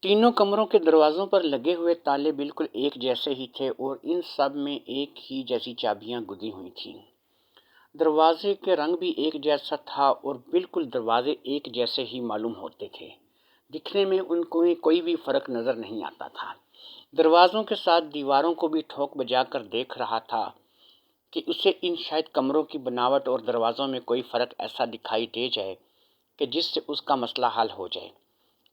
تینوں کمروں کے دروازوں پر لگے ہوئے تالے بالکل ایک جیسے ہی تھے اور ان سب میں ایک ہی جیسی چابیاں گدی ہوئی تھیں۔ دروازے کے رنگ بھی ایک جیسا تھا اور بالکل دروازے ایک جیسے ہی معلوم ہوتے تھے۔ دکھنے میں ان کو کوئی بھی فرق نظر نہیں آتا تھا۔ دروازوں کے ساتھ دیواروں کو بھی ٹھوک بجا کر دیکھ رہا تھا کہ اسے ان شاید کمروں کی بناوٹ اور دروازوں میں کوئی فرق ایسا دکھائی دے جائے کہ جس سے اس کا مسئلہ حل ہو جائے،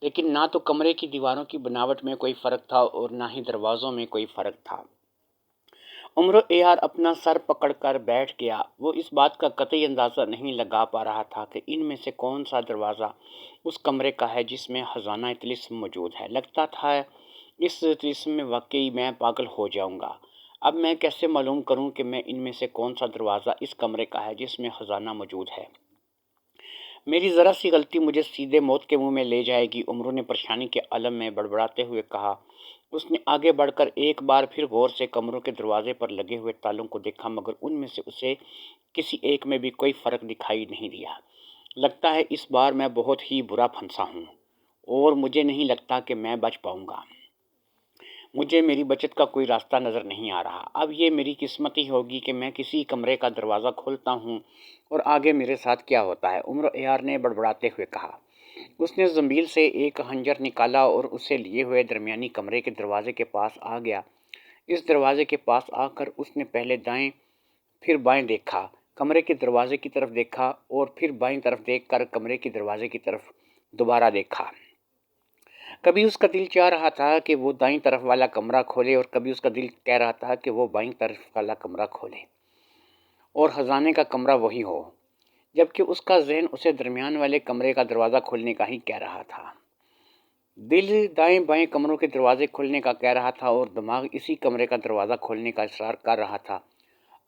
لیکن نہ تو کمرے کی دیواروں کی بناوٹ میں کوئی فرق تھا اور نہ ہی دروازوں میں کوئی فرق تھا۔ عمر یار اپنا سر پکڑ کر بیٹھ گیا۔ وہ اس بات کا قطعی اندازہ نہیں لگا پا رہا تھا کہ ان میں سے کون سا دروازہ اس کمرے کا ہے جس میں خزانہ طلسم موجود ہے۔ لگتا تھا اس طلسم میں واقعی میں پاگل ہو جاؤں گا۔ اب میں کیسے معلوم کروں کہ میں ان میں سے کون سا دروازہ اس کمرے کا ہے جس میں خزانہ موجود ہے؟ میری ذرا سی غلطی مجھے سیدھے موت کے منہ میں لے جائے گی، عمر نے پریشانی کے عالم میں بڑبڑاتے ہوئے کہا۔ اس نے آگے بڑھ کر ایک بار پھر غور سے کمروں کے دروازے پر لگے ہوئے تالوں کو دیکھا، مگر ان میں سے اسے کسی ایک میں بھی کوئی فرق دکھائی نہیں دیا۔ لگتا ہے اس بار میں بہت ہی برا پھنسا ہوں اور مجھے نہیں لگتا کہ میں بچ پاؤں گا۔ مجھے میری بچت کا کوئی راستہ نظر نہیں آ رہا۔ اب یہ میری قسمت ہی ہوگی کہ میں کسی کمرے کا دروازہ کھولتا ہوں اور آگے میرے ساتھ کیا ہوتا ہے، عمر یار نے بڑبڑاتے ہوئے کہا۔ اس نے زنبیل سے ایک خنجر نکالا اور اسے لیے ہوئے درمیانی کمرے کے دروازے کے پاس آ گیا۔ اس دروازے کے پاس آ کر اس نے پہلے دائیں پھر بائیں دیکھا، کمرے کے دروازے کی طرف دیکھا اور پھر بائیں طرف دیکھ کر کمرے کے دروازے کی طرف دوبارہ دیکھا۔ کبھی اس کا دل چاہ رہا تھا کہ وہ دائیں طرف والا کمرہ کھولے اور کبھی اس کا دل کہہ رہا تھا کہ وہ بائیں طرف والا کمرہ کھولے اور خزانے کا کمرہ وہی ہو، جبکہ اس کا ذہن اسے درمیان والے کمرے کا دروازہ کھولنے کا ہی کہہ رہا تھا۔ دل دائیں بائیں کمروں کے دروازے کھولنے کا کہہ رہا تھا اور دماغ اسی کمرے کا دروازہ کھولنے کا اصرار کر رہا تھا۔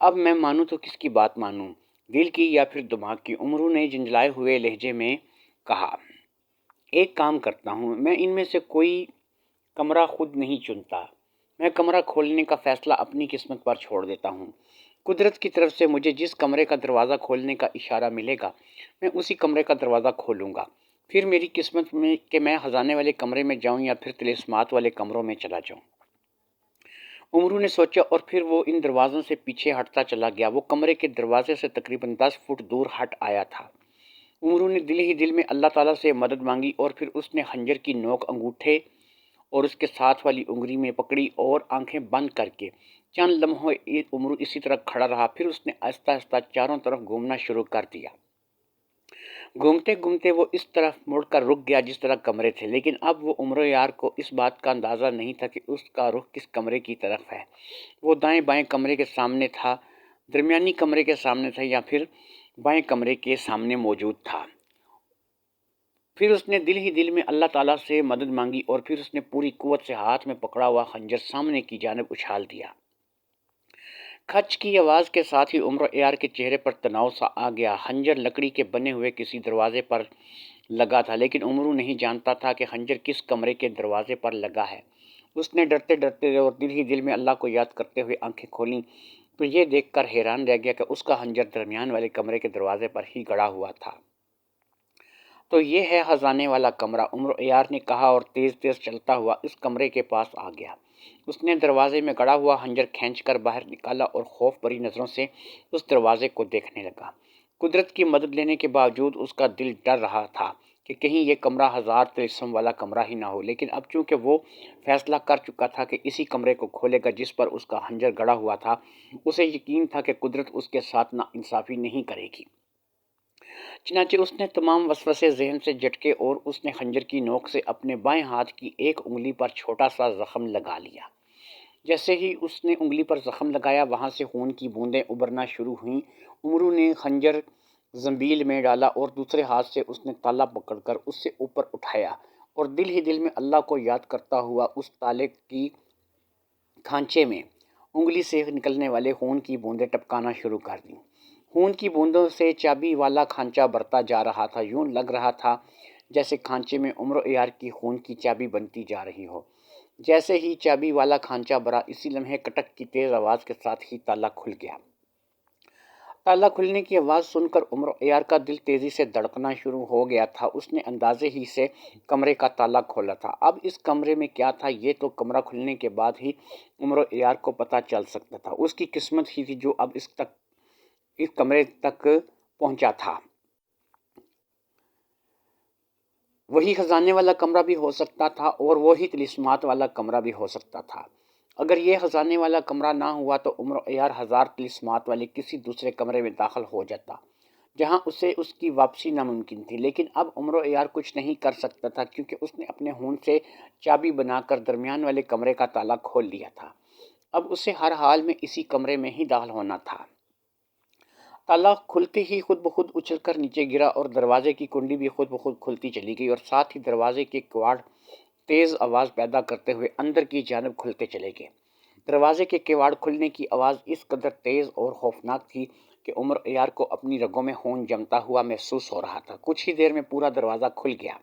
اب میں مانوں تو کس کی بات مانوں، دل کی یا پھر دماغ کی؟ عمرو نے جھنجھلائے ہوئے لہجے میں کہا۔ ایک کام کرتا ہوں، میں ان میں سے کوئی کمرہ خود نہیں چنتا، میں کمرہ کھولنے کا فیصلہ اپنی قسمت پر چھوڑ دیتا ہوں۔ قدرت کی طرف سے مجھے جس کمرے کا دروازہ کھولنے کا اشارہ ملے گا، میں اسی کمرے کا دروازہ کھولوں گا۔ پھر میری قسمت میں کہ میں خزانے والے کمرے میں جاؤں یا پھر طلسمات والے کمروں میں چلا جاؤں۔ عمرو نے سوچا اور پھر وہ ان دروازوں سے پیچھے ہٹتا چلا گیا۔ وہ کمرے کے دروازے سے تقریباً 10 فٹ دور ہٹ آیا تھا۔ عمرو نے دل ہی دل میں اللہ تعالیٰ سے مدد مانگی اور پھر اس نے خنجر کی نوک انگوٹھے اور اس کے ساتھ والی انگلی میں پکڑی اور آنکھیں بند کر کے چند لمحوں عمرو اسی طرح کھڑا رہا۔ پھر اس نے آہستہ آہستہ چاروں طرف گھومنا شروع کر دیا۔ گھومتے گھومتے وہ اس طرف مڑ کر رک گیا جس طرح کمرے تھے، لیکن اب وہ عمر یار کو اس بات کا اندازہ نہیں تھا کہ اس کا رخ کس کمرے کی طرف ہے۔ وہ دائیں بائیں کمرے کے سامنے تھا، درمیانی کمرے کے سامنے تھا یا پھر بائیں کمرے کے سامنے موجود تھا۔ پھر اس نے دل ہی دل میں اللہ تعالیٰ سے مدد مانگی اور پھر اس نے پوری قوت سے ہاتھ میں پکڑا ہوا خنجر سامنے کی جانب اچھال دیا۔ کھچ کی آواز کے ساتھ ہی عمر یار کے چہرے پر تناؤ سا آ گیا۔ خنجر لکڑی کے بنے ہوئے کسی دروازے پر لگا تھا، لیکن عمرو نہیں جانتا تھا کہ خنجر کس کمرے کے دروازے پر لگا ہے۔ اس نے ڈرتے ڈرتے اور دل ہی دل میں اللہ کو یاد کرتے ہوئے آنکھیں کھولیں تو یہ دیکھ کر حیران رہ گیا کہ اس کا خنجر درمیان والے کمرے کے دروازے پر ہی گڑا ہوا تھا۔ تو یہ ہے خزانے والا کمرہ، عمر یار نے کہا اور تیز تیز چلتا ہوا اس کمرے کے پاس آ گیا۔ اس نے دروازے میں گڑا ہوا خنجر کھینچ کر باہر نکالا اور خوف بھری نظروں سے اس دروازے کو دیکھنے لگا۔ قدرت کی مدد لینے کے باوجود اس کا دل ڈر رہا تھا کہ کہیں یہ کمرہ ہزار طلسم والا کمرہ ہی نہ ہو، لیکن اب چونکہ وہ فیصلہ کر چکا تھا کہ اسی کمرے کو کھولے گا جس پر اس کا خنجر گڑا ہوا تھا، اسے یقین تھا کہ قدرت اس کے ساتھ ناانصافی نہیں کرے گی۔ چنانچہ اس نے تمام وسوسے ذہن سے جھٹکے اور اس نے خنجر کی نوک سے اپنے بائیں ہاتھ کی ایک انگلی پر چھوٹا سا زخم لگا لیا۔ جیسے ہی اس نے انگلی پر زخم لگایا، وہاں سے خون کی بوندیں ابھرنا شروع ہوئیں۔ عمرو نے خنجر زنبیل میں ڈالا اور دوسرے ہاتھ سے اس نے تالا پکڑ کر اسے اوپر اٹھایا اور دل ہی دل میں اللہ کو یاد کرتا ہوا اس تالے کی کھانچے میں انگلی سے نکلنے والے خون کی بوندیں ٹپکانا شروع کر دیں۔ خون کی بوندوں سے چابی والا کھانچا بھرتا جا رہا تھا۔ یوں لگ رہا تھا جیسے کھانچے میں عمر یار کی خون کی چابی بنتی جا رہی ہو۔ جیسے ہی چابی والا کھانچا بھرا، اسی لمحے کٹک کی تیز آواز کے ساتھ ہی تالا کھل گیا۔ تالا کھلنے کی آواز سن کر عمر عیار کا دل تیزی سے دھڑکنا شروع ہو گیا تھا۔ اس نے اندازے ہی سے کمرے کا تالا کھولا تھا۔ اب اس کمرے میں کیا تھا یہ تو کمرہ کھلنے کے بعد ہی عمر عیار کو پتہ چل سکتا تھا۔ اس کی قسمت ہی تھی جو اب اس کمرے تک پہنچا تھا۔ وہی خزانے والا کمرہ بھی ہو سکتا تھا اور وہی طلسمات والا کمرہ بھی ہو سکتا تھا۔ اگر یہ خزانے والا کمرہ نہ ہوا تو عمر عیار ہزار طلسمات والے کسی دوسرے کمرے میں داخل ہو جاتا جہاں اسے اس کی واپسی ناممکن تھی، لیکن اب عمر عیار کچھ نہیں کر سکتا تھا کیونکہ اس نے اپنے ہون سے چابی بنا کر درمیان والے کمرے کا تالا کھول لیا تھا۔ اب اسے ہر حال میں اسی کمرے میں ہی داخل ہونا تھا۔ تالا کھلتے ہی خود بخود اچھل کر نیچے گرا اور دروازے کی کنڈی بھی خود بخود کھلتی چلی گئی اور ساتھ ہی دروازے کے کواڑ تیز آواز پیدا کرتے ہوئے اندر کی جانب کھلتے چلے گئے۔ دروازے کے کواڑ کھلنے کی آواز اس قدر تیز اور خوفناک تھی کہ عمر عیار کو اپنی رگوں میں خون جمتا ہوا محسوس ہو رہا تھا۔ کچھ ہی دیر میں پورا دروازہ کھل گیا۔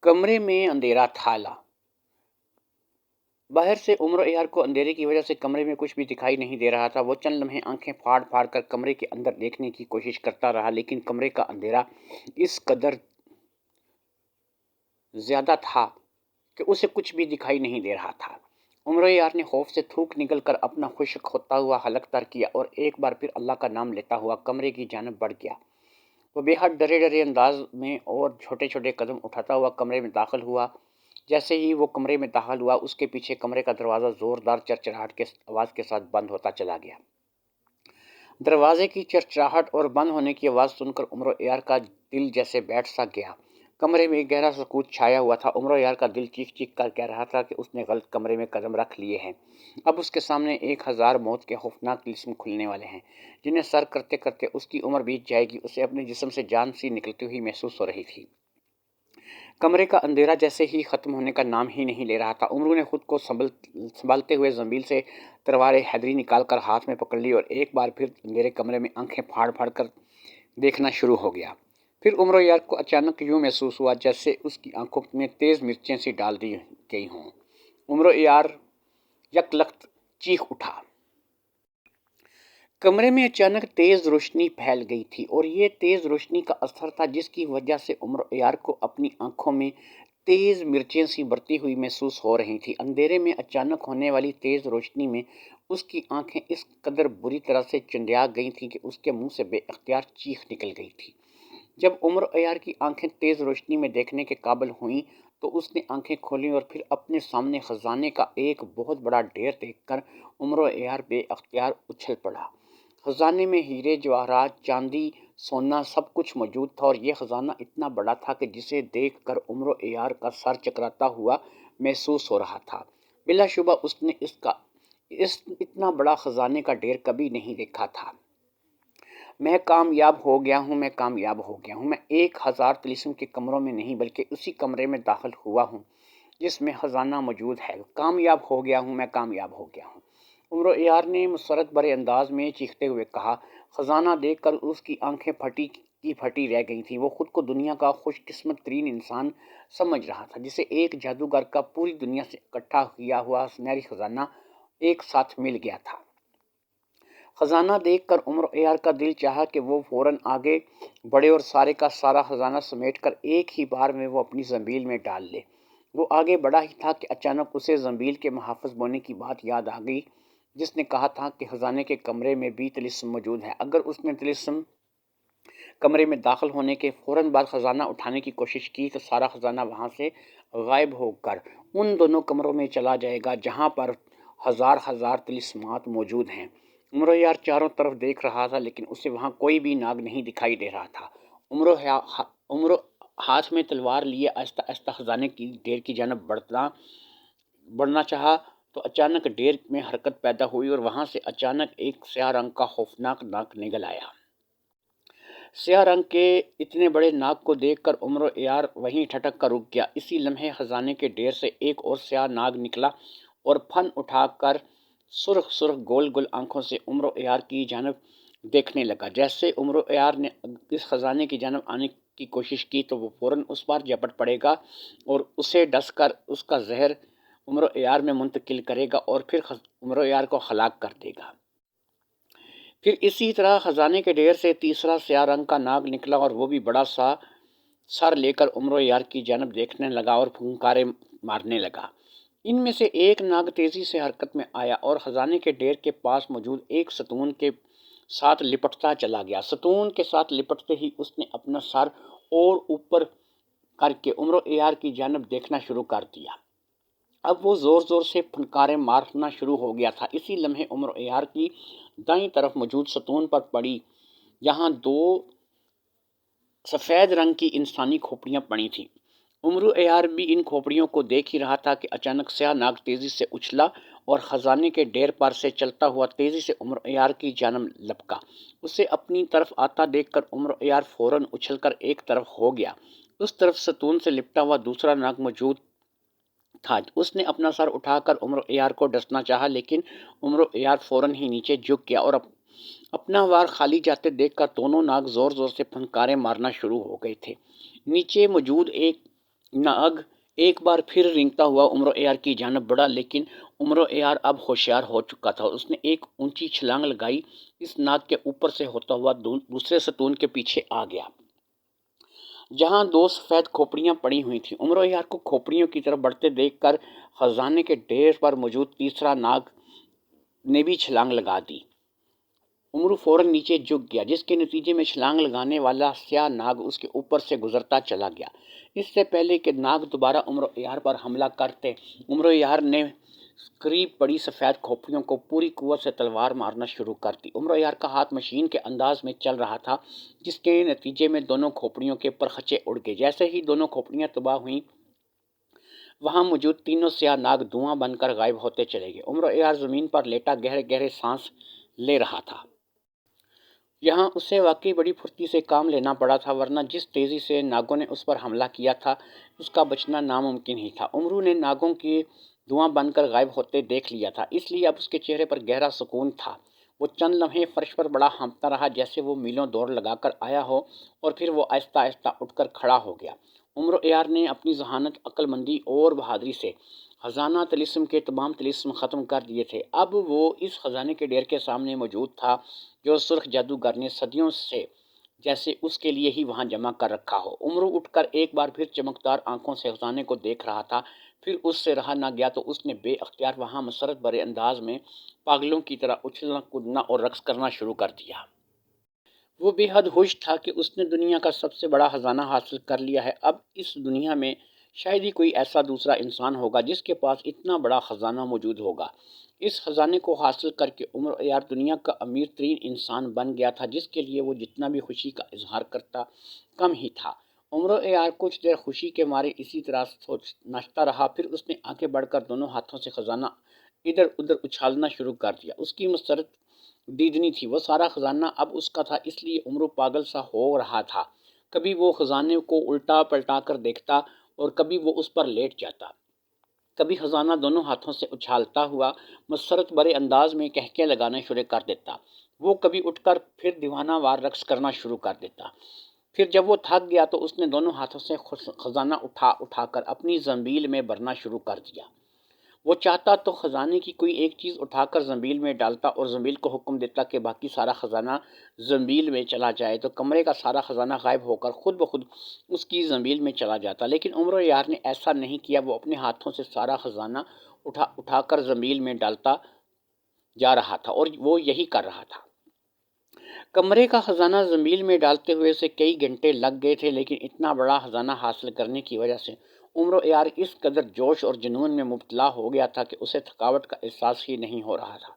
کمرے میں اندھیرا تھالا۔ باہر سے عمر عیار کو اندھیرے کی وجہ سے کمرے میں کچھ بھی دکھائی نہیں دے رہا تھا۔ وہ چند لمحے آنکھیں پھاڑ پھاڑ کر کمرے کے اندر دیکھنے کی کوشش کرتا رہا، لیکن کمرے کا اندھیرا اس قدر زیادہ تھا کہ اسے کچھ بھی دکھائی نہیں دے رہا تھا۔ عمر عیار نے خوف سے تھوک نگل کر اپنا خشک ہوتا ہوا حلق تر کیا اور ایک بار پھر اللہ کا نام لیتا ہوا کمرے کی جانب بڑھ گیا۔ وہ بے حد ڈرے ڈرے انداز میں اور چھوٹے چھوٹے قدم اٹھاتا ہوا کمرے میں داخل ہوا۔ جیسے ہی وہ کمرے میں داخل ہوا، اس کے پیچھے کمرے کا دروازہ زوردار چرچراہٹ کے آواز کے ساتھ بند ہوتا چلا گیا۔ دروازے کی چرچراہٹ اور بند ہونے کی آواز سن کر عمر عیار کا دل جیسے بیٹھ سا گیا۔ کمرے میں گہرا سکوت چھایا ہوا تھا۔ عمر عیار کا دل چیخ چیخ کر کہہ رہا تھا کہ اس نے غلط کمرے میں قدم رکھ لیے ہیں۔ اب اس کے سامنے 1000 موت کے خوفناک طلسم کھلنے والے ہیں جنہیں سر کرتے کرتے اس کی عمر بیت جائے گی۔ اسے اپنے جسم سے جان سی نکلتی ہوئی محسوس ہو رہی تھی۔ کمرے کا اندھیرا جیسے ہی ختم ہونے کا نام ہی نہیں لے رہا تھا۔ عمرو نے خود کو سنبھالتے ہوئے زنبیل سے تلوار حیدری نکال کر ہاتھ میں پکڑ لی اور ایک بار پھر اندھیرے کمرے میں آنکھیں پھاڑ پھاڑ کر دیکھنا شروع ہو گیا۔ پھر عمر عیار کو اچانک یوں محسوس ہوا جیسے اس کی آنکھوں میں تیز مرچیں سی ڈال دی گئی ہوں۔ عمر عیار یک لخت چیخ اٹھا۔ کمرے میں اچانک تیز روشنی پھیل گئی تھی اور یہ تیز روشنی کا اثر تھا جس کی وجہ سے عمر عیار کو اپنی آنکھوں میں تیز مرچیں سی بڑھتی ہوئی محسوس ہو رہی تھی۔ اندھیرے میں اچانک ہونے والی تیز روشنی میں اس کی آنکھیں اس قدر بری طرح سے چندیا گئی تھیں کہ اس کے منہ سے بے اختیار چیخ نکل گئی تھی۔ جب عمر عیار کی آنکھیں تیز روشنی میں دیکھنے کے قابل ہوئیں تو اس نے آنکھیں کھولیں اور پھر اپنے سامنے خزانے کا ایک بہت بڑا ڈھیر دیکھ کر عمر عیار بے اختیار اچھل پڑا۔ خزانے میں ہیرے جواہرات، چاندی، سونا سب کچھ موجود تھا اور یہ خزانہ اتنا بڑا تھا کہ جسے دیکھ کر عمر عیار کا سر چکراتا ہوا محسوس ہو رہا تھا۔ بلا شبہ اس نے اتنا بڑا خزانے کا ڈھیر کبھی نہیں دیکھا تھا۔ میں کامیاب ہو گیا ہوں، میں کامیاب ہو گیا ہوں۔ میں 1000 طلسم کے کمروں میں نہیں بلکہ اسی کمرے میں داخل ہوا ہوں جس میں خزانہ موجود ہے۔ کامیاب ہو گیا ہوں، میں کامیاب ہو گیا ہوں، عمر عیار نے مسرت بھرے انداز میں چیختے ہوئے کہا۔ خزانہ دیکھ کر اس کی آنکھیں پھٹی کی پھٹی رہ گئی تھیں۔ وہ خود کو دنیا کا خوش قسمت ترین انسان سمجھ رہا تھا جسے ایک جادوگر کا پوری دنیا سے اکٹھا کیا ہوا سنہری خزانہ ایک ساتھ مل گیا تھا۔ خزانہ دیکھ کر عمر عیار کا دل چاہا کہ وہ فوراً آگے بڑھے اور سارے کا سارا خزانہ سمیٹ کر ایک ہی بار میں وہ اپنی زنبیل میں ڈال لے۔ وہ آگے بڑھا ہی تھا کہ اچانک اسے زنبیل کے محافظ بونے کی بات یاد آ گئی جس نے کہا تھا کہ خزانے کے کمرے میں بھی طلسم موجود ہے۔ اگر اس نے طلسم کمرے میں داخل ہونے کے فوراً بعد خزانہ اٹھانے کی کوشش کی تو سارا خزانہ وہاں سے غائب ہو کر ان دونوں کمروں میں چلا جائے گا جہاں پر ہزار طلسمات موجود ہیں۔ عمر عیار چاروں طرف دیکھ رہا تھا لیکن اسے وہاں کوئی بھی ناگ نہیں دکھائی دے رہا تھا۔ عمر ہاتھ میں تلوار لیے آہستہ آہستہ خزانے کی ڈھیر کی جانب بڑھنا چاہا تو اچانک ڈھیر میں حرکت پیدا ہوئی اور وہاں سے اچانک ایک سیاہ رنگ کا خوفناک ناگ نکل آیا۔ سیاہ رنگ کے اتنے بڑے ناگ کو دیکھ کر عمر عیار وہیں ٹھٹک کر رک گیا۔ اسی لمحے خزانے کے ڈھیر سے ایک اور سیاہ ناگ نکلا اور پھن اٹھا کر سرخ سرخ گول گول آنکھوں سے عمر عیار کی جانب دیکھنے لگا۔ جیسے عمر عیار نے اس خزانے کی جانب آنے کی کوشش کی تو وہ فوراً اس پر جھپٹ پڑے گا اور اسے ڈس کر اس کا زہر عمر عیار میں منتقل کرے گا اور پھر عمر عیار کو ہلاک کر دے گا۔ پھر اسی طرح خزانے کے ڈھیر سے تیسرا سیاہ رنگ کا ناگ نکلا اور وہ بھی بڑا سا سر لے کر عمر یار کی جانب دیکھنے لگا اور پھنکارے مارنے لگا۔ ان میں سے ایک ناگ تیزی سے حرکت میں آیا اور خزانے کے ڈھیر کے پاس موجود ایک ستون کے ساتھ لپٹتا چلا گیا۔ ستون کے ساتھ لپٹتے ہی اس نے اپنا سر اور اوپر کر کے عمر یار کی جانب دیکھنا شروع کر دیا۔ اب وہ زور زور سے پھنکارے مارنا شروع ہو گیا تھا۔ اسی لمحے عمر یار کی دائیں طرف موجود ستون پر پڑی جہاں دو سفید رنگ کی انسانی کھوپڑیاں پڑی تھیں۔ عمر یار بھی ان کھوپڑیوں کو دیکھ ہی رہا تھا کہ اچانک سیاہ ناگ تیزی سے اچھلا اور خزانے کے ڈھیر پر سے چلتا ہوا تیزی سے عمر یار کی جانب لپکا۔ اسے اپنی طرف آتا دیکھ کر عمر یار فوراً اچھل کر ایک طرف ہو گیا۔ اس طرف ستون سے لپٹا ہوا دوسرا ناگ موجود تھا۔ اس نے اپنا سر اٹھا کر عمر یار کو ڈسنا چاہا لیکن عمر یار فوراً ہی نیچے جھک گیا اور اپنا وار خالی جاتے دیکھ کر دونوں ناگ زور زور سے پھنکارے مارنا شروع ہو گئے تھے۔ نیچے موجود ایک ناگ ایک بار پھر رینگتا ہوا عمر یار کی جانب بڑھا لیکن عمر یار اب ہوشیار ہو چکا تھا۔ اس نے ایک اونچی چھلانگ لگائی، اس ناگ کے اوپر سے ہوتا ہوا دوسرے ستون کے پیچھے آ گیا جہاں دو سفید کھوپڑیاں پڑی ہوئی تھیں۔ عمر یار کو کھوپڑیوں کی طرف بڑھتے دیکھ کر خزانے کے ڈھیر پر موجود تیسرا ناگ نے بھی چھلانگ لگا دی۔ عمر فوراً نیچے جھک گیا جس کے نتیجے میں چھلانگ لگانے والا سیاہ ناگ اس کے اوپر سے گزرتا چلا گیا۔ اس سے پہلے کہ ناگ دوبارہ عمر یار پر حملہ کرتے، عمر یار نے قریب پڑی سفید کھوپڑیوں کو پوری قوت سے تلوار مارنا شروع کر دی۔ عمر یار کا ہاتھ مشین کے انداز میں چل رہا تھا جس کے نتیجے میں دونوں کھوپڑیوں کے پرخچے اڑ گئے۔ جیسے ہی دونوں کھوپڑیاں تباہ ہوئیں وہاں موجود تینوں سیاہ ناگ دھواں بن کر غائب ہوتے چلے گئے۔ عمر یار زمین پر لیٹا گہرے گہرے سانس لے رہا تھا۔ یہاں اسے واقعی بڑی پھرتی سے کام لینا پڑا تھا ورنہ جس تیزی سے ناگوں نے اس پر حملہ کیا تھا اس کا بچنا ناممکن ہی تھا۔ عمر نے ناگوں کے دھواں بن کر غائب ہوتے دیکھ لیا تھا، اس لیے اب اس کے چہرے پر گہرا سکون تھا۔ وہ چند لمحے فرش پر بڑا ہانپتا رہا جیسے وہ میلوں دوڑ لگا کر آیا ہو اور پھر وہ آہستہ آہستہ اٹھ کر کھڑا ہو گیا۔ عمر یار نے اپنی ذہانت، عقل مندی اور بہادری سے خزانہ طلسم کے تمام طلسم ختم کر دیے تھے۔ اب وہ اس خزانے کے ڈھیر کے سامنے موجود تھا جو سرخ جادوگر نے صدیوں سے جیسے اس کے لیے ہی وہاں جمع کر رکھا ہو۔ عمر اٹھ کر ایک بار پھر چمکدار آنکھوں سے خزانے کو دیکھ رہا تھا، پھر اس سے رہا نہ گیا تو اس نے بے اختیار وہاں مسرت بھرے انداز میں پاگلوں کی طرح اچھلنا کودنا اور رقص کرنا شروع کر دیا۔ وہ بے حد خوش تھا کہ اس نے دنیا کا سب سے بڑا خزانہ حاصل کر لیا ہے۔ اب اس دنیا میں شاید ہی کوئی ایسا دوسرا انسان ہوگا جس کے پاس اتنا بڑا خزانہ موجود ہوگا۔ اس خزانے کو حاصل کر کے عمر یار دنیا کا امیر ترین انسان بن گیا تھا جس کے لیے وہ جتنا بھی خوشی کا اظہار کرتا کم ہی تھا۔ عمر یار کچھ دیر خوشی کے مارے اسی طرح ناچتا رہا، پھر اس نے آگے بڑھ کر دونوں ہاتھوں سے خزانہ ادھر ادھر اچھالنا شروع کر دیا۔ اس کی مسرت دیدنی تھی، وہ سارا خزانہ اب اس کا تھا، اس لیے عمر پاگل سا ہو رہا تھا۔ کبھی وہ خزانے کو الٹا پلٹا کر دیکھتا اور کبھی وہ اس پر لیٹ جاتا، کبھی خزانہ دونوں ہاتھوں سے اچھالتا ہوا مسرت بھرے انداز میں کہکے لگانا شروع کر دیتا۔ وہ کبھی اٹھ کر پھر دیوانہ وار رقص کرنا شروع کر دیتا۔ پھر جب وہ تھک گیا تو اس نے دونوں ہاتھوں سے خزانہ اٹھا اٹھا کر اپنی زنبیل میں بھرنا شروع کر دیا۔ وہ چاہتا تو خزانے کی کوئی ایک چیز اٹھا کر زنبیل میں ڈالتا اور زنبیل کو حکم دیتا کہ باقی سارا خزانہ زنبیل میں چلا جائے تو کمرے کا سارا خزانہ غائب ہو کر خود بخود اس کی زنبیل میں چلا جاتا، لیکن عمر یار نے ایسا نہیں کیا۔ وہ اپنے ہاتھوں سے سارا خزانہ اٹھا اٹھا کر زنبیل میں ڈالتا جا رہا تھا اور وہ یہی کر رہا تھا۔ کمرے کا خزانہ زنبیل میں ڈالتے ہوئے اسے کئی گھنٹے لگ گئے تھے، لیکن اتنا بڑا خزانہ حاصل کرنے کی وجہ سے عمر یار اس قدر جوش اور جنون میں مبتلا ہو گیا تھا کہ اسے تھکاوٹ کا احساس ہی نہیں ہو رہا تھا۔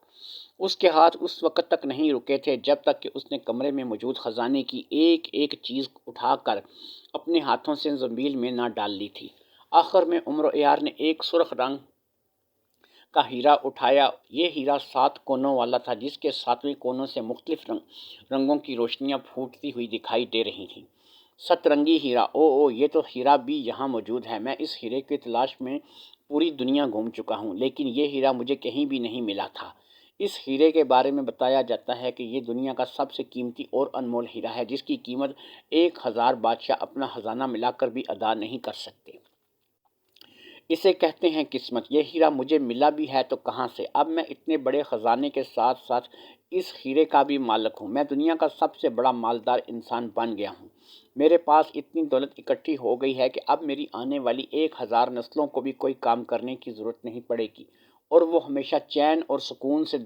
اس کے ہاتھ اس وقت تک نہیں رکے تھے جب تک کہ اس نے کمرے میں موجود خزانے کی ایک ایک چیز اٹھا کر اپنے ہاتھوں سے زنبیل میں نہ ڈال لی تھی۔ آخر میں عمر یار نے ایک سرخ رنگ کا ہیرا اٹھایا۔ یہ ہیرا 7 کونوں والا تھا جس کے 7ویں کونوں سے مختلف رنگوں کی روشنیاں پھوٹتی ہوئی دکھائی دے رہی تھیں۔ 7 رنگی ہیرا، او یہ تو ہیرا بھی یہاں موجود ہے۔ میں اس ہیرے کی تلاش میں پوری دنیا گھوم چکا ہوں لیکن یہ ہیرا مجھے کہیں بھی نہیں ملا تھا۔ اس ہیرے کے بارے میں بتایا جاتا ہے کہ یہ دنیا کا سب سے قیمتی اور انمول ہیرا ہے جس کی قیمت 1000 بادشاہ اپنا خزانہ ملا کر بھی ادا نہیں کر سکتے۔ اسے کہتے ہیں قسمت۔ یہ ہیرا مجھے ملا بھی ہے تو کہاں سے؟ اب میں اتنے بڑے خزانے کے ساتھ ساتھ اس ہیرے کا بھی مالک ہوں۔ میں دنیا کا سب سے بڑا مالدار انسان بن گیا ہوں۔ میرے پاس اتنی دولت اکٹھی ہو گئی ہے کہ اب میری آنے والی 1000 نسلوں کو بھی کوئی کام کرنے کی ضرورت نہیں پڑے گی، اور وہ ہمیشہ چین اور سکون سے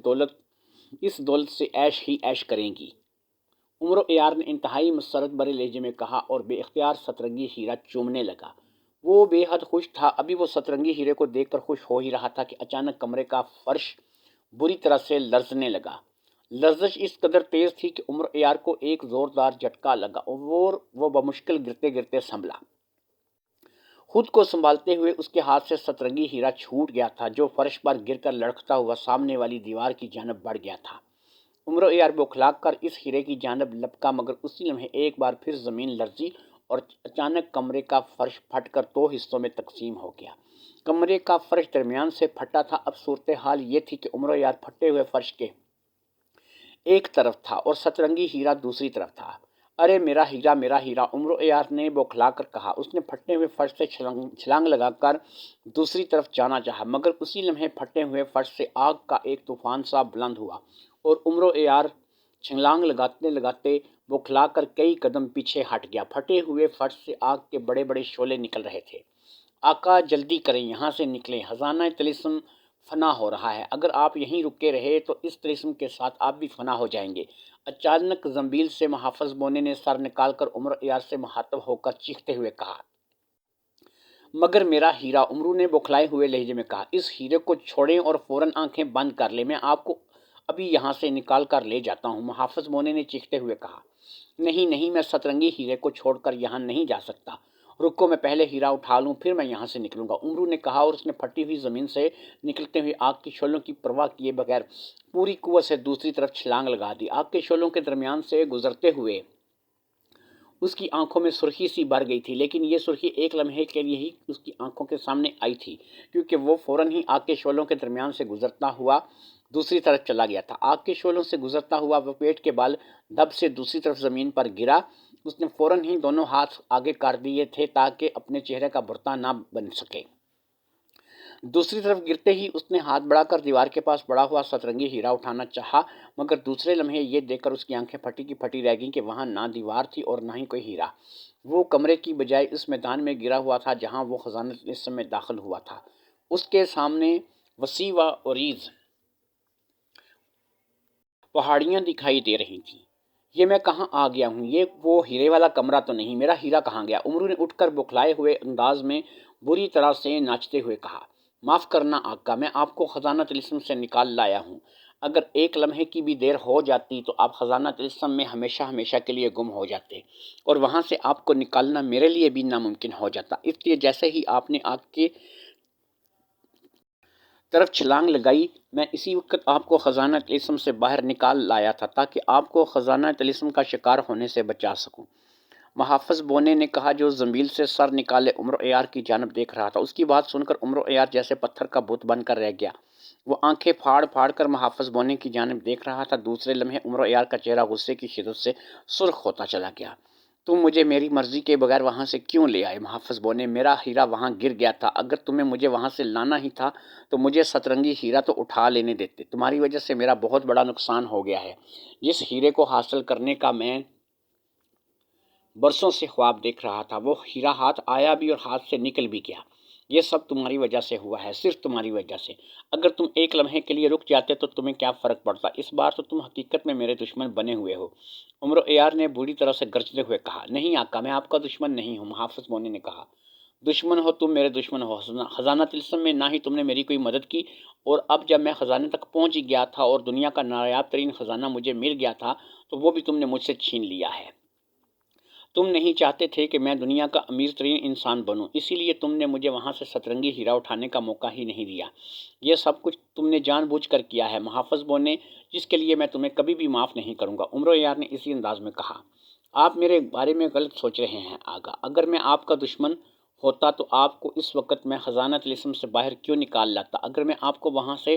اس دولت سے عیش ہی عیش کریں گی۔ عمر یار نے انتہائی مسرت برے لہجے میں کہا اور بے اختیار سترنگی ہیرا چومنے لگا۔ وہ بے حد خوش تھا۔ ابھی وہ سترنگی ہیرے کو دیکھ کر خوش ہو ہی رہا تھا کہ اچانک کمرے کا فرش بری طرح سے لرزنے لگا۔ لرزش اس قدر تیز تھی کہ عمر یار کو ایک زوردار جھٹکا لگا اور وہ بمشکل گرتے گرتے سنبھلا۔ خود کو سنبھالتے ہوئے اس کے ہاتھ سے سترنگی ہیرا چھوٹ گیا تھا، جو فرش پر گر کر لڑکتا ہوا سامنے والی دیوار کی جانب بڑھ گیا تھا۔ عمر یار بوکھلا کر اس ہیرے کی جانب لپکا، مگر اسی لمحے ایک بار پھر زمین لرزی اور اچانک کمرے کا فرش پھٹ کر 2 حصوں میں تقسیم ہو گیا۔ کمرے کا فرش درمیان سے پھٹا تھا۔ اب صورتحال یہ تھی کہ عمر یار پھٹے ہوئے فرش کے ایک طرف تھا اور سترنگی ہیرا دوسری طرف تھا۔ ارے میرا ہیرا، میرا ہیرا، عمر یار نے بوکھلا کر کہا۔ اس نے پھٹے ہوئے فرش سے چھلانگ لگا کر دوسری طرف جانا چاہا، مگر اسی لمحے پھٹے ہوئے فرش سے آگ کا ایک طوفان سا بلند ہوا اور عمر یار چھلانگ لگاتے لگاتے بوکھلا کر کئی قدم پیچھے ہٹ گیا۔ پھٹے ہوئے فرش سے آگ کے بڑے بڑے شعلے نکل رہے تھے۔ آقا جلدی کریں، یہاں سے نکلیں، خزانہ طلسم فنا ہو رہا ہے۔ اگر آپ یہیں رکے رہے تو اس طلسم کے ساتھ آپ بھی فنا ہو جائیں گے۔ اچانک زنبیل سے محافظ بونے نے سر نکال کر عمر یار سے مخاطب ہو کر چیختے ہوئے کہا۔ مگر میرا ہیرا، عمرو نے بوکھلائے ہوئے لہجے میں کہا۔ اس ہیرے کو چھوڑیں اور فوراً آنکھیں بند کر لیں، میں آپ کو ابھی یہاں سے نکال کر لے جاتا ہوں، محافظ بونے نے چیختے ہوئے کہا۔ نہیں نہیں، میں سترنگی ہیرے کو چھوڑ کر یہاں نہیں جا سکتا۔ رکو، میں پہلے ہیرا اٹھا لوں، پھر میں یہاں سے نکلوں گا، عمرو نے کہا، اور اس نے پھٹی ہوئی زمین سے نکلتے ہوئے آگ کی شعلوں کی پرواہ کیے بغیر پوری قوت سے دوسری طرف چھلانگ لگا دی۔ آگ کے شعلوں کے درمیان سے گزرتے ہوئے اس کی آنکھوں میں سرخی سی بھر گئی تھی، لیکن یہ سرخی ایک لمحے کے لیے ہی اس کی آنکھوں کے سامنے آئی تھی، کیونکہ وہ فوراً ہی آگ کے شعلوں کے درمیان سے گزرتا ہوا دوسری طرف چلا گیا تھا۔ آگ کے شعلوں سے گزرتا ہوا وہ پیٹ کے بال دب سے دوسری طرف زمین پر گرا۔ اس نے فوراً ہی دونوں ہاتھ آگے کر دیے تھے تاکہ اپنے چہرے کا بھرتا نہ بن سکے۔ دوسری طرف گرتے ہی اس نے ہاتھ بڑھا کر دیوار کے پاس پڑا ہوا سترنگی ہیرا اٹھانا چاہا، مگر دوسرے لمحے یہ دیکھ کر اس کی آنکھیں پھٹی کی پھٹی رہ گئیں کہ وہاں نہ دیوار تھی اور نہ ہی کوئی ہیرا۔ وہ کمرے کی بجائے اس میدان میں گرا ہوا تھا جہاں وہ خزانہ طلسم میں داخل ہوا تھا۔ اس کے سامنے وسیع و عریض پہاڑیاں دکھائی دے رہی تھیں۔ یہ میں کہاں آ گیا ہوں؟ یہ وہ ہیرے والا کمرہ تو نہیں؟ میرا ہیرا کہاں گیا؟ عمرو نے اٹھ کر بوکھلائے ہوئے انداز میں بری طرح سے ناچتے ہوئے کہا۔ معاف کرنا آقا، میں آپ کو خزانہ طلسم سے نکال لایا ہوں۔ اگر ایک لمحے کی بھی دیر ہو جاتی تو آپ خزانہ طلسم میں ہمیشہ ہمیشہ کے لیے گم ہو جاتے، اور وہاں سے آپ کو نکالنا میرے لیے بھی ناممکن ہو جاتا۔ اس لیے جیسے ہی آپ نے آگ کی طرف چھلانگ لگائی، میں اسی وقت آپ کو خزانہ طلسم سے باہر نکال لایا تھا تاکہ آپ کو خزانہ طلسم کا شکار ہونے سے بچا سکوں، محافظ بونے نے کہا، جو زنبیل سے سر نکالے عمر یار کی جانب دیکھ رہا تھا۔ اس کی بات سن کر عمر یار جیسے پتھر کا بت بن کر رہ گیا۔ وہ آنکھیں پھاڑ پھاڑ کر محافظ بونے کی جانب دیکھ رہا تھا۔ دوسرے لمحے عمر یار کا چہرہ غصے کی شدت سے سرخ ہوتا چلا گیا۔ تم مجھے میری مرضی کے بغیر وہاں سے کیوں لے آئے محافظ بونے؟ میرا ہیرا وہاں گر گیا تھا۔ اگر تمہیں مجھے وہاں سے لانا ہی تھا تو مجھے سترنگی ہیرا تو اٹھا لینے دیتے۔ تمہاری وجہ سے میرا بہت بڑا نقصان ہو گیا ہے۔ جس ہیرے کو حاصل کرنے کا میں برسوں سے خواب دیکھ رہا تھا، وہ ہیرا ہاتھ آیا بھی اور ہاتھ سے نکل بھی گیا۔ یہ سب تمہاری وجہ سے ہوا ہے، صرف تمہاری وجہ سے۔ اگر تم ایک لمحے کے لیے رک جاتے تو تمہیں کیا فرق پڑتا؟ اس بار تو تم حقیقت میں میرے دشمن بنے ہوئے ہو، عمر یار نے بری طرح سے گرجتے ہوئے کہا۔ نہیں آقا، میں آپ کا دشمن نہیں ہوں، محافظ بونے نے کہا۔ دشمن ہو تم، میرے دشمن ہو۔ خزانہ طلسم میں نہ ہی تم نے میری کوئی مدد کی، اور اب جب میں خزانے تک پہنچ ہی گیا تھا اور دنیا کا نایاب ترین خزانہ مجھے مل گیا تھا تو وہ بھی تم نے مجھ سے چھین لیا ہے۔ تم نہیں چاہتے تھے کہ میں دنیا کا امیر ترین انسان بنوں، اسی لیے تم نے مجھے وہاں سے سترنگی ہیرا اٹھانے کا موقع ہی نہیں دیا۔ یہ سب کچھ تم نے جان بوجھ کر کیا ہے محافظ بونے، جس کے لیے میں تمہیں کبھی بھی معاف نہیں کروں گا، عمر یار نے اسی انداز میں کہا۔ آپ میرے بارے میں غلط سوچ رہے ہیں آقا۔ اگر میں آپ کا دشمن ہوتا تو آپ کو اس وقت میں خزانہ طلسم سے باہر کیوں نکال لاتا؟ اگر میں آپ کو وہاں سے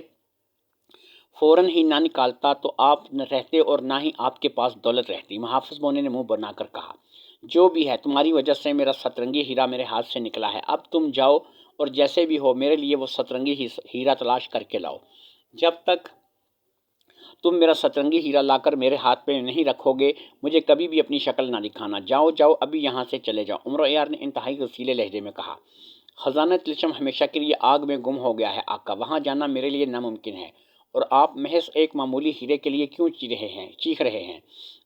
فوراً ہی نہ نکالتا تو آپ نہ رہتے اور نہ ہی آپ کے پاس دولت رہتی، محافظ بونے نے منہ بنا کر کہا۔ جو بھی ہے، تمہاری وجہ سے میرا سترنگی ہیرا میرے ہاتھ سے نکلا ہے۔ اب تم جاؤ اور جیسے بھی ہو میرے لیے وہ سترنگی ہیرا تلاش کر کے لاؤ۔ جب تک تم میرا سترنگی ہیرا لا کر میرے ہاتھ پہ نہیں رکھو گے مجھے کبھی بھی اپنی شکل نہ دکھانا۔ جاؤ جاؤ ابھی یہاں سے چلے جاؤ۔ عمر یار نے انتہائی رسیلے لہجے میں کہا۔ خزانہ تلسم ہمیشہ کے لیے آگ میں گم ہو گیا ہے آقا، وہاں جانا میرے لیے ناممکن ہے، اور آپ محض ایک معمولی ہیرے کے لیے کیوں چیخ رہے ہیں؟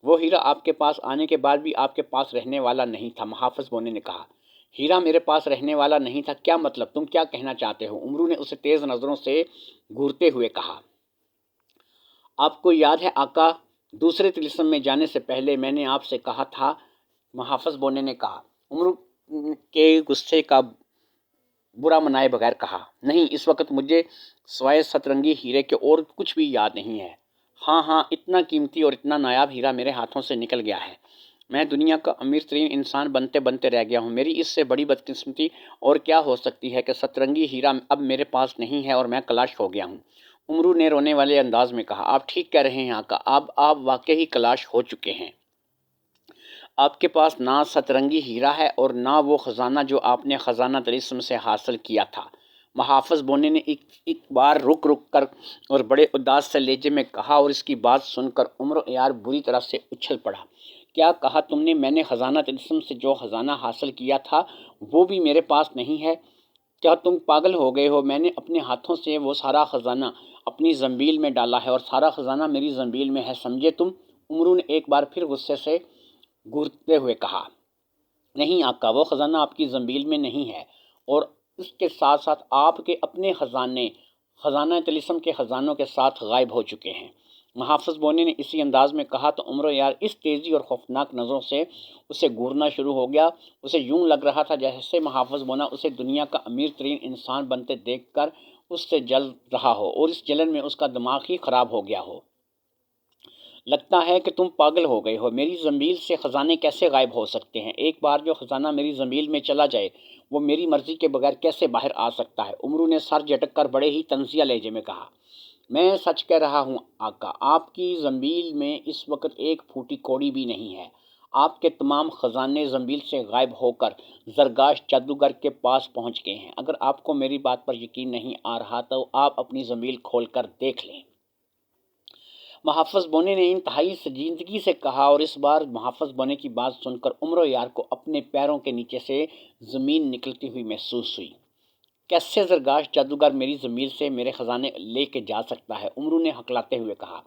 وہ ہیرا آپ کے پاس آنے کے بعد بھی آپ کے پاس رہنے والا نہیں تھا، محافظ بونے نے کہا۔ ہیرا میرے پاس رہنے والا نہیں تھا؟ کیا مطلب؟ تم کیا کہنا چاہتے ہو؟ عمرو نے اسے تیز نظروں سے گھورتے ہوئے کہا۔ آپ کو یاد ہے آقا، دوسرے طلسم میں جانے سے پہلے میں نے آپ سے کہا تھا، محافظ بونے نے کہا۔ عمرو کے غصے کا برا منائے بغیر کہا، نہیں، اس وقت مجھے سوائے سترنگی ہیرے کے اور کچھ بھی یاد نہیں ہے۔ ہاں ہاں، اتنا قیمتی اور اتنا نایاب ہیرا میرے ہاتھوں سے نکل گیا ہے، میں دنیا کا امیر ترین انسان بنتے بنتے رہ گیا ہوں۔ میری اس سے بڑی بدقسمتی اور کیا ہو سکتی ہے کہ سترنگی ہیرا اب میرے پاس نہیں ہے اور میں کلاش ہو گیا ہوں۔ عمرو نے رونے والے انداز میں کہا، آپ ٹھیک کہہ رہے ہیں آقا، آپ واقعی کلاش ہو چکے ہیں۔ آپ کے پاس نہ سترنگی ہیرا ہے اور نہ وہ خزانہ جو آپ نے خزانہ طلسم سے حاصل کیا تھا۔ محافظ بونے نے ایک بار رک کر اور بڑے اداس سے لہجے میں کہا، اور اس کی بات سن کر عمر یار بری طرح سے اچھل پڑا۔ کیا کہا تم نے؟ میں نے خزانہ طلسم سے جو خزانہ حاصل کیا تھا وہ بھی میرے پاس نہیں ہے؟ کیا تم پاگل ہو گئے ہو؟ میں نے اپنے ہاتھوں سے وہ سارا خزانہ اپنی زنبیل میں ڈالا ہے، اور سارا خزانہ میری زنبیل میں ہے، سمجھے تم؟ عمرو نے ایک بار پھر غصے سے گھورتے ہوئے کہا۔ نہیں آقا، وہ خزانہ آپ کی زنبیل میں نہیں ہے، اور اس کے ساتھ ساتھ آپ کے اپنے خزانہ طلسم کے خزانوں کے ساتھ غائب ہو چکے ہیں۔ محافظ بونے نے اسی انداز میں کہا تو عمر یار اس تیزی اور خوفناک نظروں سے اسے گھورنا شروع ہو گیا۔ اسے یوں لگ رہا تھا جیسے محافظ بونا اسے دنیا کا امیر ترین انسان بنتے دیکھ کر اس سے جل رہا ہو، اور اس جلن میں اس کا دماغ ہی خراب ہو گیا ہو۔ لگتا ہے کہ تم پاگل ہو گئے ہو، میری زنبیل سے خزانے کیسے غائب ہو سکتے ہیں؟ ایک بار جو خزانہ میری زنبیل میں چلا جائے وہ میری مرضی کے بغیر کیسے باہر آ سکتا ہے؟ عمرو نے سر جھٹک کر بڑے ہی طنزیہ لہجے میں کہا۔ میں سچ کہہ رہا ہوں آقا، آپ کی زنبیل میں اس وقت ایک پھوٹی کوڑی بھی نہیں ہے۔ آپ کے تمام خزانے زنبیل سے غائب ہو کر زرگاش جادوگر کے پاس پہنچ گئے ہیں۔ اگر آپ کو میری بات پر یقین نہیں آ رہا تو آپ اپنی زنبیل کھول کر دیکھ لیں۔ محافظ بونے نے انتہائی سنجیدگی سے کہا، اور اس بار محافظ بونے کی بات سن کر عمر یار کو اپنے پیروں کے نیچے سے زمین نکلتی ہوئی محسوس ہوئی۔ کیسے زرگاش جادوگر میری زنبیل سے میرے خزانے لے کے جا سکتا ہے؟ عمرو نے ہکلاتے ہوئے کہا۔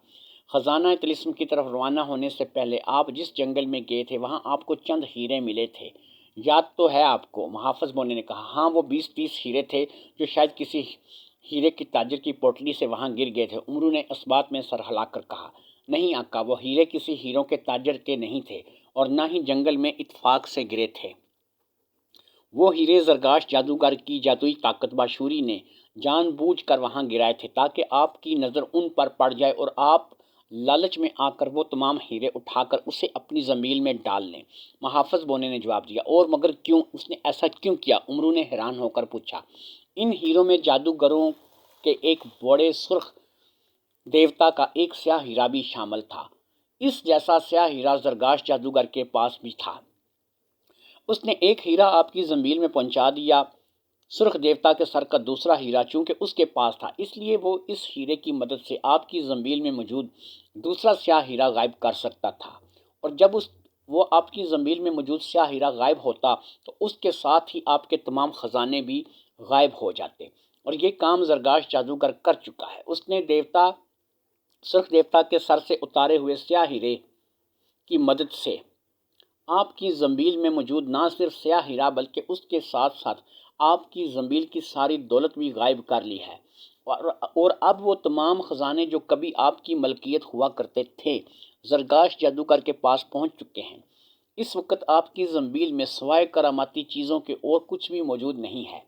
خزانہ طلسم کی طرف روانہ ہونے سے پہلے آپ جس جنگل میں گئے تھے وہاں آپ کو چند ہیرے ملے تھے، یاد تو ہے آپ کو؟ محافظ بونے نے کہا۔ ہاں، وہ 20-30 ہیرے تھے جو شاید کسی ہیرے کی تاجر کی پوٹلی سے وہاں گر گئے تھے۔ عمرو نے اس بات میں سر ہلا کر کہا، نہیں آقا، وہ ہیرے کسی ہیروں کے تاجر کے نہیں تھے، اور نہ ہی جنگل میں اتفاق سے گرے تھے۔ وہ ہیرے زرگاش جادوگر کی جادوئی طاقت باشوری نے جان بوجھ کر وہاں گرائے تھے تاکہ آپ کی نظر ان پر پڑ جائے اور آپ لالچ میں آ کر وہ تمام ہیرے اٹھا کر اسے اپنی زنبیل میں ڈال لیں۔ محافظ بونے نے جواب دیا۔ اور مگر کیوں؟ اس نے ایسا کیوں کیا؟ عمرو نے حیران ہو کر پوچھا۔ ان ہیروں میں جادوگروں کے ایک بڑے سرخ دیوتا کا ایک سیاہ ہیرا بھی شامل تھا۔ اس جیسا سیاہ ہیرا زرگاش جادوگر کے پاس بھی تھا۔ اس نے ایک ہیرا آپ کی زنبیل میں پہنچا دیا۔ سرخ دیوتا کے سر کا دوسرا ہیرا چونکہ اس کے پاس تھا، اس لیے وہ اس ہیرے کی مدد سے آپ کی زنبیل میں موجود دوسرا سیاہ ہیرا غائب کر سکتا تھا، اور جب وہ آپ کی زنبیل میں موجود سیاہ ہیرا غائب ہوتا تو اس کے ساتھ ہی آپ کے تمام خزانے بھی غائب ہو جاتے، اور یہ کام زرگاش جادوگر کر چکا ہے۔ اس نے سرخ دیوتا کے سر سے اتارے ہوئے سیاہ ہیرے کی مدد سے آپ کی زنبیل میں موجود نہ صرف سیاہ ہیرا بلکہ اس کے ساتھ ساتھ آپ کی زنبیل کی ساری دولت بھی غائب کر لی ہے، اور اب وہ تمام خزانے جو کبھی آپ کی ملکیت ہوا کرتے تھے زرگاش جادوگر کے پاس پہنچ چکے ہیں۔ اس وقت آپ کی زنبیل میں سوائے کراماتی چیزوں کے اور کچھ بھی موجود نہیں ہے۔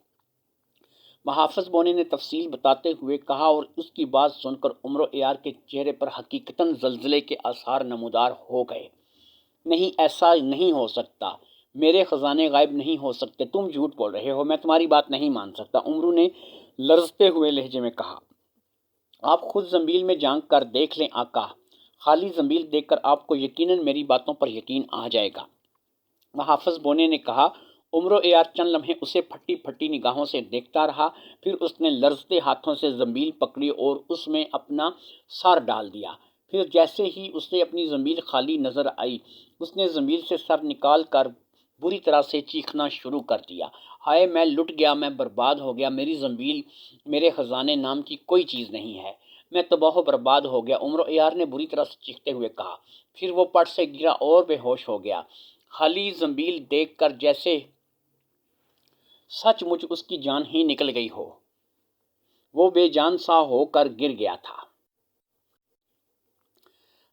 محافظ بونے نے تفصیل بتاتے ہوئے کہا، اور اس کی بات سن کر عمر یار کے چہرے پر حقیقتاً زلزلے کے آثار نمودار ہو گئے۔ نہیں، ایسا نہیں ہو سکتا، میرے خزانے غائب نہیں ہو سکتے، تم جھوٹ بول رہے ہو، میں تمہاری بات نہیں مان سکتا، عمرو نے لرزتے ہوئے لہجے میں کہا۔ آپ خود زنبیل میں جھانک کر دیکھ لیں آقا، خالی زنبیل دیکھ کر آپ کو یقیناً میری باتوں پر یقین آ جائے گا، محافظ بونے نے کہا۔ عمر یار چند لمحے اسے پھٹی پھٹی نگاہوں سے دیکھتا رہا، پھر اس نے لرزتے ہاتھوں سے زنبیل پکڑی اور اس میں اپنا سر ڈال دیا۔ پھر جیسے ہی اسے اپنی زنبیل خالی نظر آئی، اس نے زنبیل سے سر نکال کر بری طرح سے چیخنا شروع کر دیا۔ ہائے میں لٹ گیا، میں برباد ہو گیا، میری زنبیل، میرے خزانے نام کی کوئی چیز نہیں ہے، میں تباہ و برباد ہو گیا، عمر یار نے بری طرح سے چیختے ہوئے کہا۔ پھر وہ پٹ سے گرا اور بے ہوش ہو گیا۔ خالی زنبیل دیکھ کر جیسے سچ مچ اس کی جان ہی نکل گئی ہو، وہ بے جان سا ہو کر گر گیا تھا۔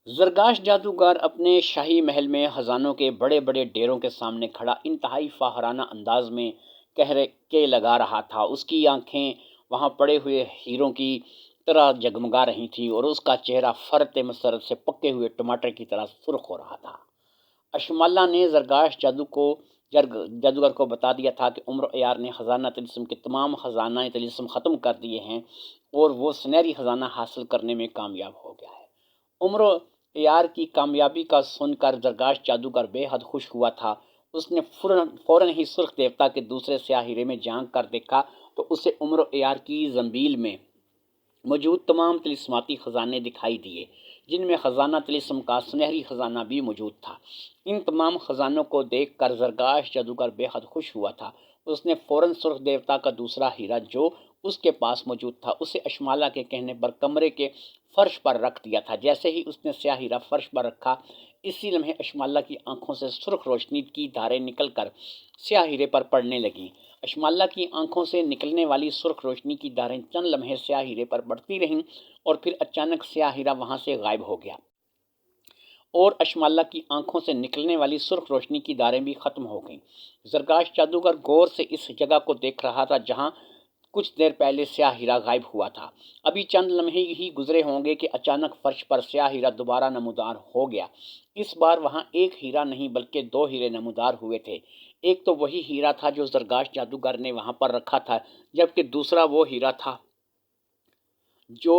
زرگاش جادوگر اپنے شاہی محل میں خزانوں کے بڑے بڑے ڈیروں کے سامنے کھڑا انتہائی فاخرانہ انداز میں کہرے لگا رہا تھا۔ اس کی آنکھیں وہاں پڑے ہوئے ہیروں کی طرح جگمگا رہی تھیں اور اس کا چہرہ فرط مسرت سے پکے ہوئے ٹماٹر کی طرح سرخ ہو رہا تھا۔ اشمالا نے زرگاش جادوگر کو بتا دیا تھا کہ عمر یار نے خزانہ طلسم کے تمام خزانہ طلسم ختم کر دیے ہیں اور وہ سنہری خزانہ حاصل کرنے میں کامیاب ہو گیا ہے۔ عمر یار کی کامیابی کا سن کر زرگاش جادوگر بے حد خوش ہوا تھا۔ اس نے فوراً ہی سرخ دیوتا کے دوسرے سیاہ ہیرے میں جھانک کر دیکھا تو اسے عمر یار کی زنبیل میں موجود تمام طلسماتی خزانے دکھائی دیے، جن میں خزانہ طلسم کا سنہری خزانہ بھی موجود تھا۔ ان تمام خزانوں کو دیکھ کر زرگاش جادوگر بے حد خوش ہوا تھا۔ اس نے فوراً سرخ دیوتا کا دوسرا ہیرا جو اس کے پاس موجود تھا اسے اشمالا کے کہنے پر کمرے کے فرش پر رکھ دیا تھا۔ جیسے ہی اس نے سیاہ ہیرا فرش پر رکھا، اسی لمحے اشمالا کی آنکھوں سے سرخ روشنی کی دھاریں نکل کر سیاہ ہیرے پر پڑنے لگیں۔ اشمالا کی آنکھوں سے نکلنے والی سرخ روشنی کی دھاریں چند لمحے سیاہ ہیرے پر پڑتی رہیں اور پھر اچانک سیاہ ہیرا وہاں سے غائب ہو گیا اور اشمالا کی آنکھوں سے نکلنے والی سرخ روشنی کی دھاریں بھی ختم ہو گئیں۔ زرگاش جادوگر غور سے اس جگہ کو دیکھ رہا تھا جہاں کچھ دیر پہلے سیاہ ہیرا غائب ہوا تھا۔ ابھی چند لمحے ہی گزرے ہوں گے کہ اچانک فرش پر سیاہ ہیرا دوبارہ نمودار ہو گیا۔ اس بار وہاں ایک ہیرا نہیں بلکہ دو ہیرے نمودار ہوئے تھے۔ ایک تو وہی ہیرا تھا جو زرگاش جادوگر نے وہاں پر رکھا تھا، جبکہ دوسرا وہ ہیرا تھا جو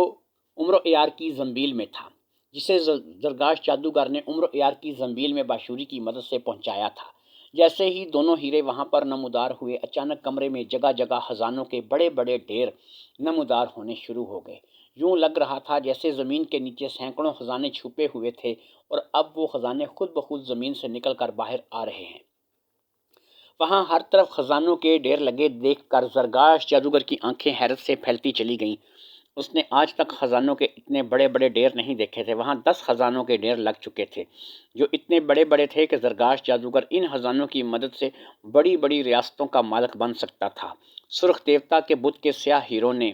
عمر یار کی زنبیل میں تھا، جسے زرگاش جادوگر نے عمر یار کی زنبیل میں باشوری کی مدد سے پہنچایا تھا۔ جیسے ہی دونوں ہیرے وہاں پر نمودار ہوئے، اچانک کمرے میں جگہ جگہ خزانوں کے بڑے بڑے ڈھیر نمودار ہونے شروع ہو گئے۔ یوں لگ رہا تھا جیسے زمین کے نیچے سینکڑوں خزانے چھپے ہوئے تھے اور اب وہ خزانے خود بخود زمین سے نکل کر باہر آ رہے ہیں۔ وہاں ہر طرف خزانوں کے ڈھیر لگے دیکھ کر زرگاش جادوگر کی آنکھیں حیرت سے پھیلتی چلی گئیں۔ اس نے آج تک خزانوں کے اتنے بڑے بڑے ڈھیر نہیں دیکھے تھے۔ وہاں 10 خزانوں کے ڈھیر لگ چکے تھے جو اتنے بڑے بڑے تھے کہ زرگاش جادوگر ان خزانوں کی مدد سے بڑی بڑی ریاستوں کا مالک بن سکتا تھا۔ سرخ دیوتا کے بت کے سیاہ ہیروں نے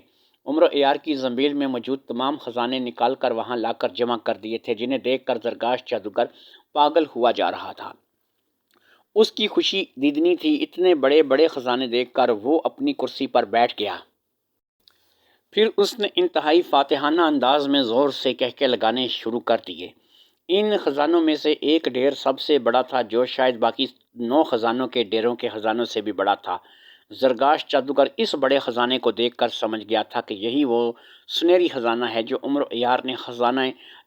عمر یار کی زنبیل میں موجود تمام خزانے نکال کر وہاں لا کر جمع کر دیے تھے، جنہیں دیکھ کر زرگاش جادوگر پاگل ہوا جا رہا تھا۔ اس کی خوشی دیدنی تھی۔ اتنے بڑے بڑے خزانے دیکھ کر وہ اپنی کرسی پر بیٹھ گیا۔ پھر اس نے انتہائی فاتحانہ انداز میں زور سے کہکے لگانے شروع کر دیے۔ ان خزانوں میں سے ایک ڈھیر سب سے بڑا تھا جو شاید باقی 9 خزانوں کے ڈھیروں کے خزانوں سے بھی بڑا تھا۔ زرگاش جادوگر اس بڑے خزانے کو دیکھ کر سمجھ گیا تھا کہ یہی وہ سنہری خزانہ ہے جو عمر یار نے خزانہ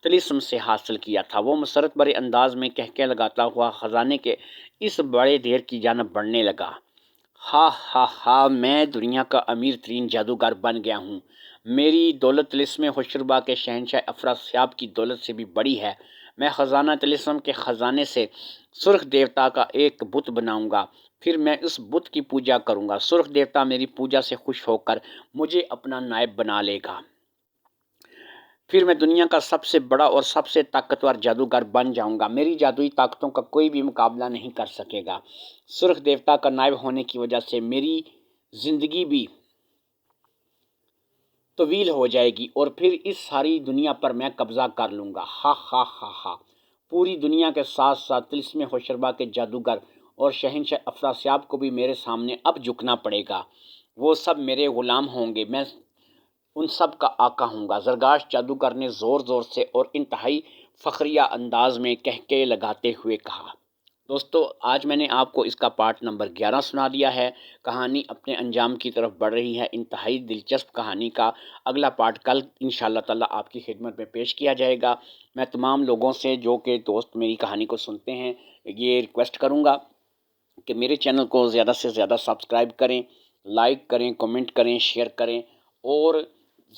طلسم سے حاصل کیا تھا۔ وہ مسرت بھرے انداز میں کہکے لگاتا ہوا خزانے کے اس بڑے ڈھیر کی جانب بڑھنے لگا۔ ہا ہا ہا، میں دنیا کا امیر ترین جادوگر بن گیا ہوں۔ میری دولت طلسم خوشربا کے شہنشاہ افراسیاب کی دولت سے بھی بڑی ہے۔ میں خزانہ طلسم کے خزانے سے سرخ دیوتا کا ایک بت بناؤں گا، پھر میں اس بت کی پوجا کروں گا۔ سرخ دیوتا میری پوجا سے خوش ہو کر مجھے اپنا نائب بنا لے گا۔ پھر میں دنیا کا سب سے بڑا اور سب سے طاقتور جادوگر بن جاؤں گا۔ میری جادوئی طاقتوں کا کوئی بھی مقابلہ نہیں کر سکے گا۔ سرخ دیوتا کا نائب ہونے کی وجہ سے میری زندگی بھی طویل ہو جائے گی اور پھر اس ساری دنیا پر میں قبضہ کر لوں گا۔ ہا ہا ہا ہا، پوری دنیا کے ساتھ ساتھ طلسم خوشربا کے جادوگر اور شہنشاہ افراسیاب کو بھی میرے سامنے اب جھکنا پڑے گا۔ وہ سب میرے غلام ہوں گے، میں ان سب کا آقا ہوں گا۔ زرگاش جادوگر نے زور زور سے اور انتہائی فخریہ انداز میں کہکے لگاتے ہوئے کہا۔ دوستو، آج میں نے آپ کو اس کا پارٹ نمبر 11 سنا دیا ہے۔ کہانی اپنے انجام کی طرف بڑھ رہی ہے۔ انتہائی دلچسپ کہانی کا اگلا پارٹ کل انشاءاللہ تعالیٰ آپ کی خدمت میں پیش کیا جائے گا۔ میں تمام لوگوں سے جو کہ دوست میری کہانی کو سنتے ہیں یہ ریکویسٹ کروں گا کہ میرے چینل کو زیادہ سے زیادہ سبسکرائب کریں، لائک کریں، کمنٹ کریں، شیئر کریں، اور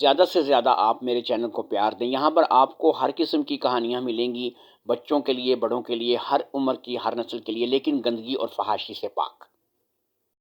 زیادہ سے زیادہ آپ میرے چینل کو پیار دیں۔ یہاں پر آپ کو ہر قسم کی کہانیاں ملیں گی، بچوں کے لیے، بڑوں کے لیے، ہر عمر کی، ہر نسل کے لیے، لیکن گندگی اور فحاشی سے پاک۔